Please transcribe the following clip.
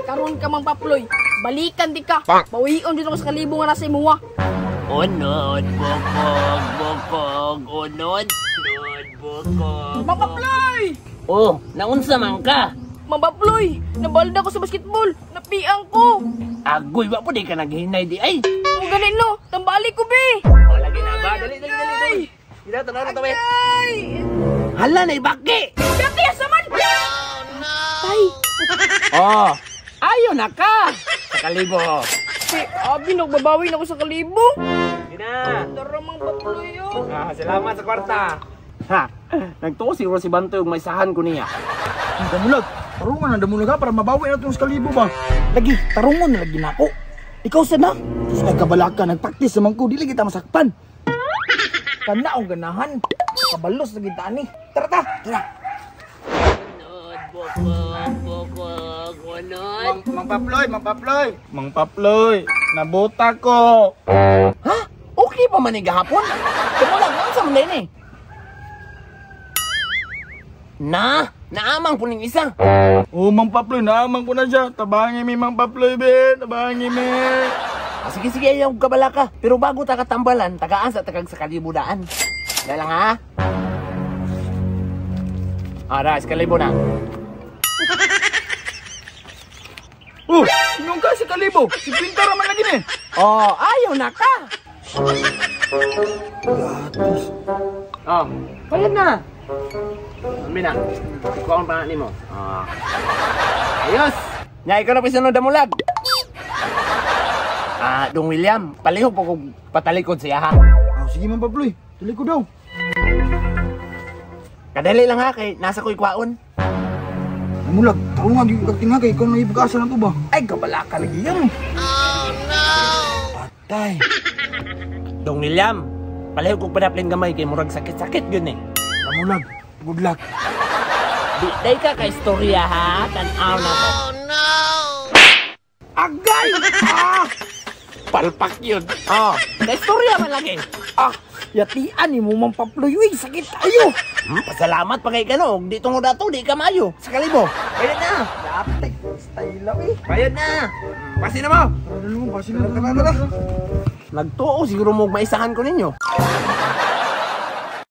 Karon ka mang paploy. Balikan di ka. Bawion dito ko sa kalibo nga nasa imuha. Unod, bukog, bukog, unod, bukog. Mang paploy! Oh, naunsa man ka? Mang paploy, nabalda ko sa basketball. Napiang ko. Agoy, wa po di ka naghinay di ay. Kung ganin no, tambali ko be. Lagi na ba? Dali, dali, dali, dali. Ila, tanaw na tabi. Hala, naibaki. Dati asaman! Oh no! Tay! Oh, ayaw na ka. Sa kalibo. Abi, nagbabawi na ako sa kalibo. Gina. Tara mang paploy yun. Salamat sa kwarta. Ha, nagtuo siguro si Bantoy yung may sahan ko niya. Damulag, tarungan na damulag ha para mabawi na itong skalibo ba? Lagi, tarungan na lagi na ako. Ikaw sana, sus nagkabalaka, nagpraktis naman ko, di lagi kita masakpan. Kana ang ganahan, kabalos na kita ni. Tara ta, tara. Mang Paploy. Mang Paploy, nabuta ko. Ha? Okay pa man gahapon? Damulag, ano sa mga eh? Naamang po ning isa. Oh, Mang Paploy, naamang ko na siya. Tabangi mi, Mang Paploy, be. Tabangi mi. Sige, sige, ayaw kabala ka. Pero bago ta katambalan, tagaan sa tagag sa kalibudaan. Dahil lang ha? Ara, sa kalibo na. Oh, sinong ka si kalibo? Si Pintar naman lagi ni. Oh, ayaw na ka. Gatos. Oh, bayad na. Ambi na. Ikaw ang pangalan mo. Ayos. Nya, ikaw na pisunod damulag. Dong William, palihog po kung patalikod siya ha. Oh, sige Mang Paploy, tuloy ko daw. Kadali lang ha, kay nasa ko'y kwaon. Damulag, tarungan yung kagtinga kay ikaw na ibagasan na to ba? Ay, kabala ka lagi yan. Oh no! Patay. Dong William, palihog kong padaplin gamay kay murag sakit-sakit yun eh. Damulag, good luck. Di day ka ka istorya ha, tanaw na to. Oh no! Agay! Palpak yun. Na istorya man lagi. Yatian ni mo Mang Paploy, uy, sakit tayo. Pasalamat pa kay Ganog. Di tungod ato, di ka mayo. Sa kalibo. Bayad na. Datek, style eh. Bayad na. Pasin na mo. Tara, kasi na, tara. Nagtuo, siguro mo maisahan ko ninyo.